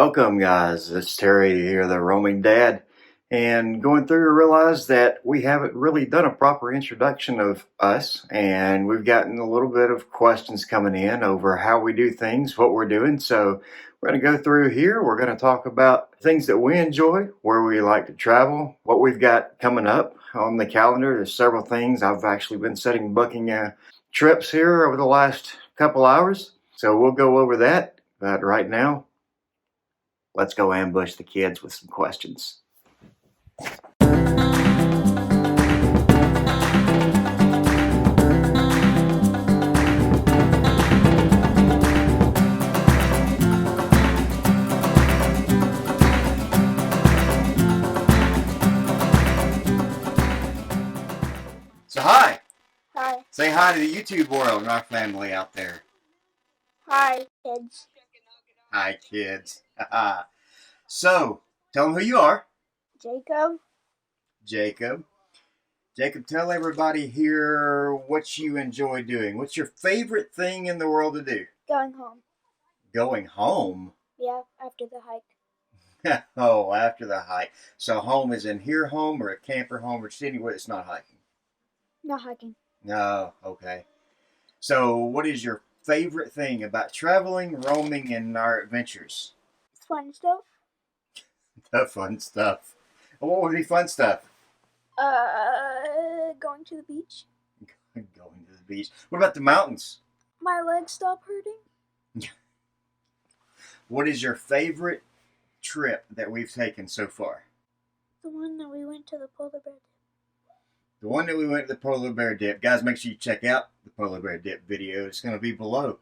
Welcome, guys. It's Terry here, the Roaming Dad. And going through, I realized that we haven't really done a proper introduction of us, and we've gotten a little bit of questions coming in over how we do things, what we're doing. So we're going to go through here. We're going to talk about things that we enjoy, where we like to travel, what we've got coming up on the calendar. There's several things. I've actually been booking trips here over the last couple hours. So we'll go over that. But right now, let's go ambush the kids with some questions. So hi. Hi. Say hi to the YouTube world and our family out there. Hi, kids. Hi, kids. So, tell them who you are. Jacob. Jacob. Jacob, tell everybody here what you enjoy doing. What's your favorite thing in the world to do? Going home. Going home? Yeah, after the hike. Oh, after the hike. So home is in here home or a camper home or just anywhere that's not hiking? Not hiking. No, okay. So what is your favorite thing about traveling, roaming, and our adventures? It's fun stuff. The fun stuff. What would be fun stuff? Going to the beach. Going to the beach. What about the mountains? My legs stop hurting. What is your favorite trip that we've taken so far? The one that we went to the polar bear dip. The one that we went to the polar bear dip. Guys, make sure you check out the polar bear dip video. It's going to be below.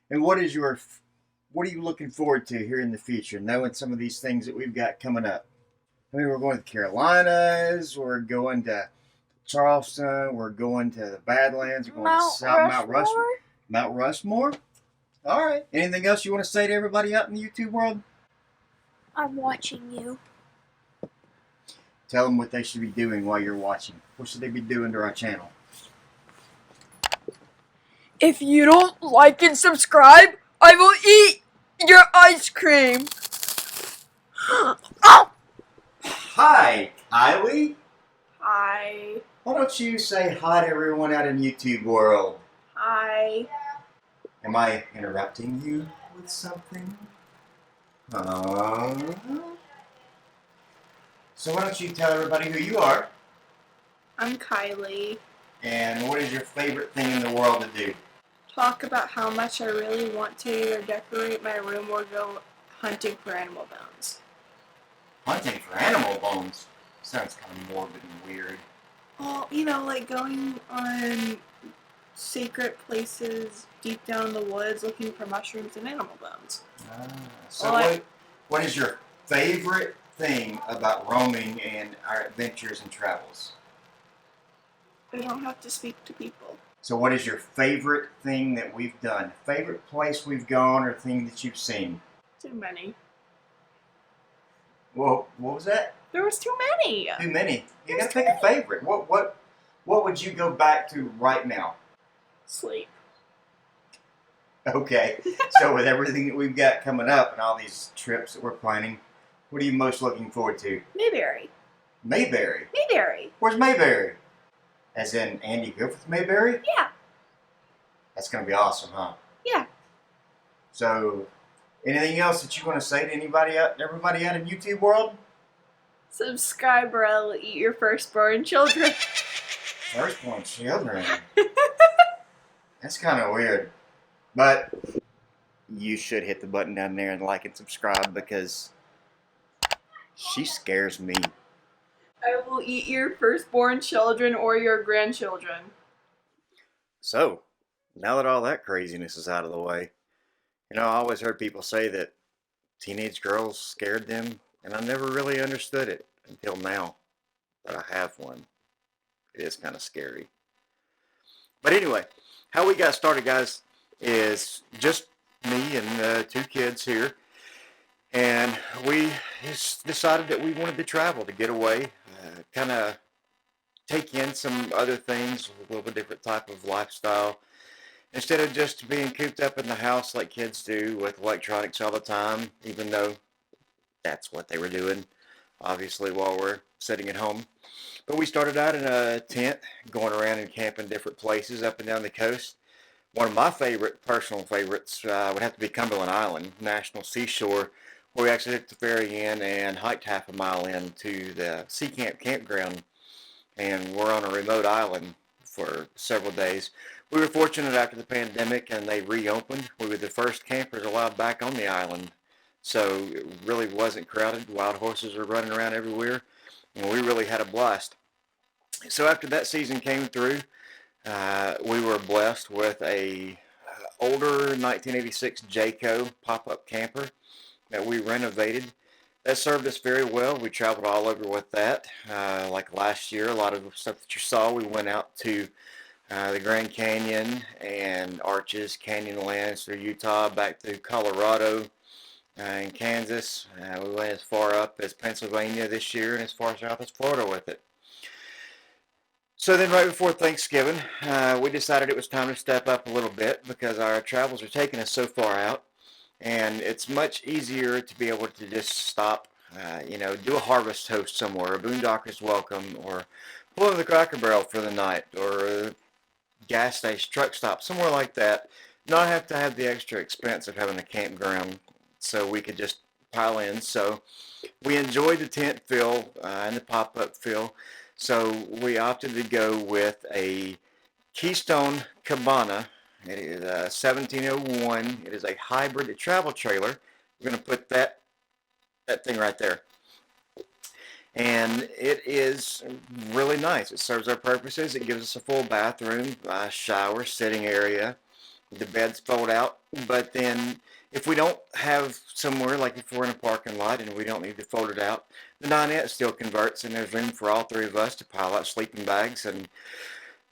And what are you looking forward to here in the future, knowing some of these things that we've got coming up? I mean, we're going to the Carolinas. We're going to Charleston. We're going to the Badlands. We're going to Mount Rushmore. Mount Rushmore? All right. Anything else you want to say to everybody out in the YouTube world? I'm watching you. Tell them what they should be doing while you're watching. What should they be doing to our channel? If you don't like and subscribe, I will eat your ice cream. Oh! Hi, Kylie. Hi. Why don't you say hi to everyone out in YouTube world? Hi. Am I interrupting you with something? So why don't you tell everybody who you are? I'm Kylie. And what is your favorite thing in the world to do? Talk about how much I really want to either decorate my room or go hunting for animal bones. Hunting for animal bones? Sounds kind of morbid and weird. Well, like going on secret places deep down in the woods looking for mushrooms and animal bones. What is your favorite thing about roaming and our adventures and travels? I don't have to speak to people. So what is your favorite thing that we've done? Favorite place we've gone or thing that you've seen? Too many. Well, what was that? There was too many. Too many. You gotta pick a favorite. What would you go back to right now? Sleep. Okay. So with everything that we've got coming up and all these trips that we're planning, what are you most looking forward to? Mayberry. Mayberry? Mayberry. Where's Mayberry? As in Andy Griffith Mayberry? Yeah. That's going to be awesome, huh? Yeah. So, anything else that you want to say to everybody out in YouTube world? Subscribe or I'll eat your firstborn children. Firstborn children? That's kind of weird. But you should hit the button down there and like and subscribe because she scares me. I will eat your firstborn children or your grandchildren. So, now that all that craziness is out of the way, I always heard people say that teenage girls scared them, and I never really understood it until now that I have one. It is kind of scary. But anyway, how we got started, guys, is just me and two kids here. And we just decided that we wanted to travel, to get away, kind of take in some other things, a little bit different type of lifestyle. Instead of just being cooped up in the house like kids do with electronics all the time, even though that's what they were doing, obviously, while we're sitting at home. But we started out in a tent, going around and camping different places up and down the coast. One of my favorite, personal favorites, would have to be Cumberland Island, National Seashore, where we actually took the ferry in and hiked half a mile into the Sea Camp campground, and we're on a remote island for several days. We were fortunate after the pandemic and they reopened. We were the first campers allowed back on the island. So it really wasn't crowded. Wild horses were running around everywhere, and we really had a blast. So after that season came through, we were blessed with a older 1986 Jayco pop-up camper that we renovated. That served us very well. We traveled all over with that. Like last year, a lot of the stuff that you saw, we went out to the Grand Canyon and Arches, Canyonlands through Utah, back through Colorado and Kansas. We went as far up as Pennsylvania this year and as far south as Florida with it. So then right before Thanksgiving, we decided it was time to step up a little bit because our travels are taking us so far out. And it's much easier to be able to just stop, do a harvest toast somewhere, a boondocker's welcome, or pull in the Cracker Barrel for the night, or a gas station, truck stop, somewhere like that. Not have to have the extra expense of having a campground, so we could just pile in. So we enjoyed the tent feel and the pop-up feel. So we opted to go with a Keystone Cabana. It is a 1701. It is a hybrid travel trailer. We're going to put that thing right there. And it is really nice. It serves our purposes. It gives us a full bathroom, shower, sitting area. The beds fold out. But then if we don't have somewhere, like if we're in a parking lot and we don't need to fold it out, the dinette still converts, and there's room for all three of us to pile out sleeping bags and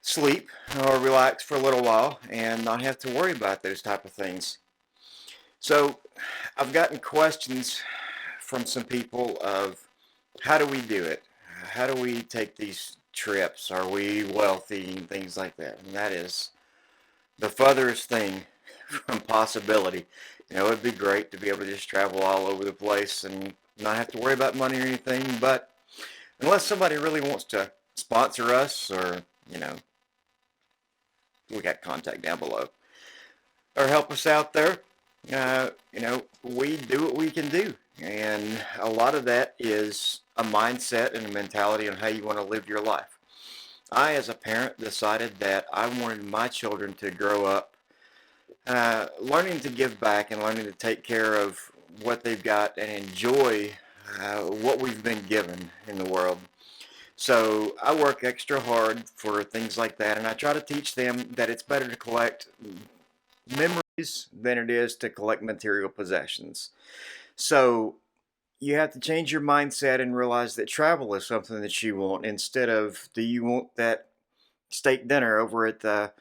sleep or relax for a little while and not have to worry about those type of things. So I've gotten questions from some people of how do we do it? How do we take these trips? Are we wealthy and things like that? And that is the furthest thing from possibility. It'd be great to be able to just travel all over the place and not have to worry about money or anything. But unless somebody really wants to sponsor us, or, we got contact down below, or help us out there, we do what we can do. And a lot of that is a mindset and a mentality on how you want to live your life. I, as a parent, decided that I wanted my children to grow up learning to give back and learning to take care of what they've got and enjoy what we've been given in the world. So I work extra hard for things like that, and I try to teach them that it's better to collect memories than it is to collect material possessions. So you have to change your mindset and realize that travel is something that you want, instead of, do you want that steak dinner over at the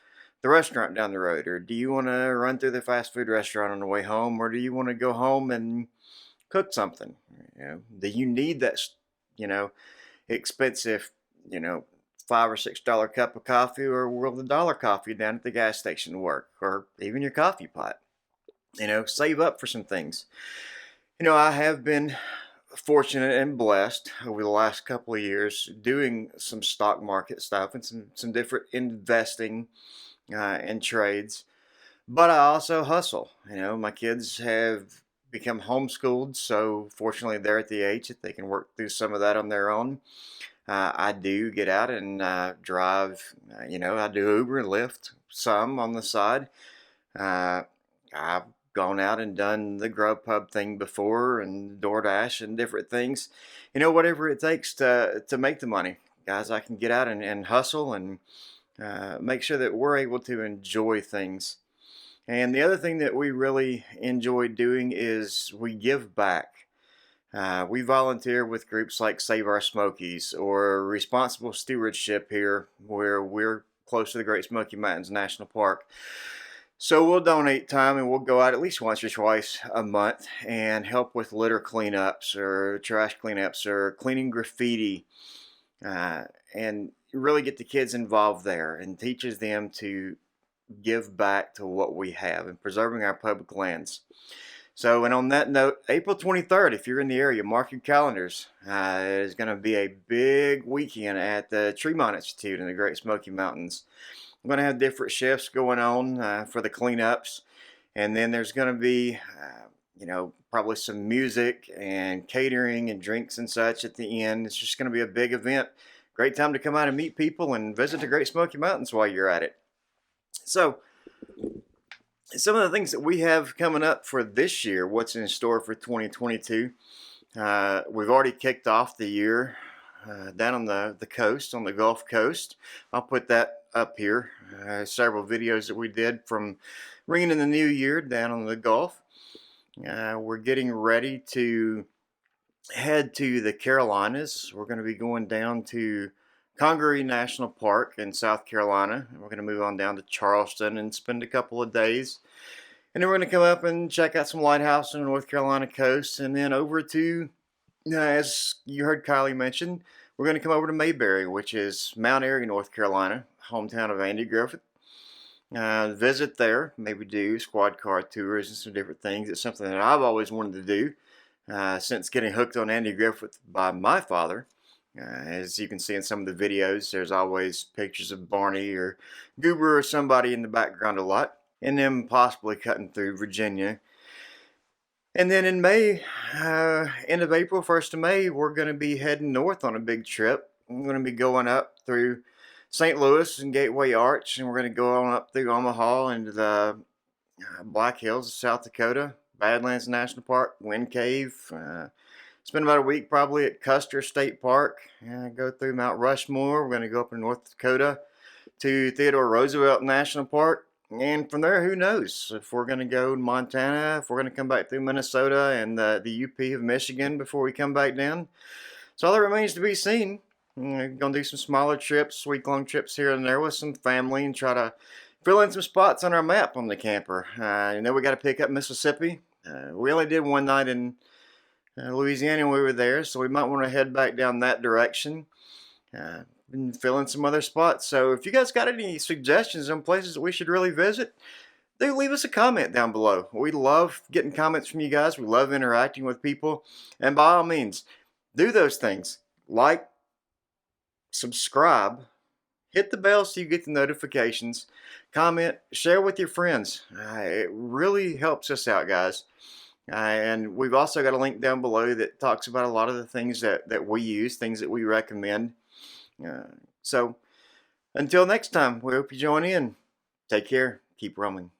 restaurant down the road, or do you want to run through the fast food restaurant on the way home, or do you want to go home and cook something? Do you need that, expensive, $5 or $6 cup of coffee, or will the dollar coffee down at the gas station work, or even your coffee pot? Save up for some things. I have been fortunate and blessed over the last couple of years doing some stock market stuff and some different investing and trades. But I also hustle. My kids have become homeschooled, so fortunately they're at the age that they can work through some of that on their own. I do get out and drive. I do Uber and Lyft some on the side. I've gone out and done the Grubhub thing before, and DoorDash and different things. Whatever it takes to make the money, guys. I can get out and hustle and make sure that we're able to enjoy things. And the other thing that we really enjoy doing is we give back. We volunteer with groups like Save Our Smokies or Responsible Stewardship here, where we're close to the Great Smoky Mountains National Park. So we'll donate time and we'll go out at least once or twice a month and help with litter cleanups or trash cleanups or cleaning graffiti, and really get the kids involved there and teaches them to give back to what we have and preserving our public lands. So, and on that note, April 23rd, if you're in the area, mark your calendars. It is going to be a big weekend at the Tremont Institute in the Great Smoky Mountains. I'm going to have different shifts going on for the cleanups. And then there's going to be, probably some music and catering and drinks and such at the end. It's just going to be a big event. Great time to come out and meet people and visit the Great Smoky Mountains while you're at it. So, some of the things that we have coming up for this year, what's in store for 2022. We've already kicked off the year down on the coast, on the Gulf Coast. I'll put that up here. Several videos that we did from ringing in the new year down on the Gulf. We're getting ready to head to the Carolinas. We're going to be going down to Congaree National Park in South Carolina. We're going to move on down to Charleston and spend a couple of days. And then we're going to come up and check out some lighthouses on the North Carolina coast. And then over to, as you heard Kylie mention, we're going to come over to Mayberry, which is Mount Airy, North Carolina, hometown of Andy Griffith. Visit there, maybe do squad car tours and some different things. It's something that I've always wanted to do since getting hooked on Andy Griffith by my father. As you can see in some of the videos, there's always pictures of Barney or Goober or somebody in the background a lot, and them possibly cutting through Virginia. And then in May, end of April, 1st of May, we're going to be heading north on a big trip. We're going to be going up through St. Louis and Gateway Arch, and we're going to go on up through Omaha into the Black Hills of South Dakota, Badlands National Park, Wind Cave. Spend about a week probably at Custer State Park. Go through Mount Rushmore. We're going to go up in North Dakota to Theodore Roosevelt National Park. And from there, who knows if we're going to go to Montana, if we're going to come back through Minnesota and the UP of Michigan before we come back down. So all that remains to be seen. We're going to do some smaller trips, week-long trips here and there with some family and try to fill in some spots on our map on the camper. We got to pick up Mississippi. We only did one night in Louisiana when we were there, so we might want to head back down that direction and fill in some other spots. So if you guys got any suggestions on places that we should really visit, do leave us a comment down below. We love getting comments from you guys. We love interacting with people. And by all means, do those things. Like, subscribe, hit the bell so you get the notifications, comment, share with your friends. It really helps us out, guys. And we've also got a link down below that talks about a lot of the things that we use, things that we recommend. So until next time, we hope you join in. Take care. Keep roaming.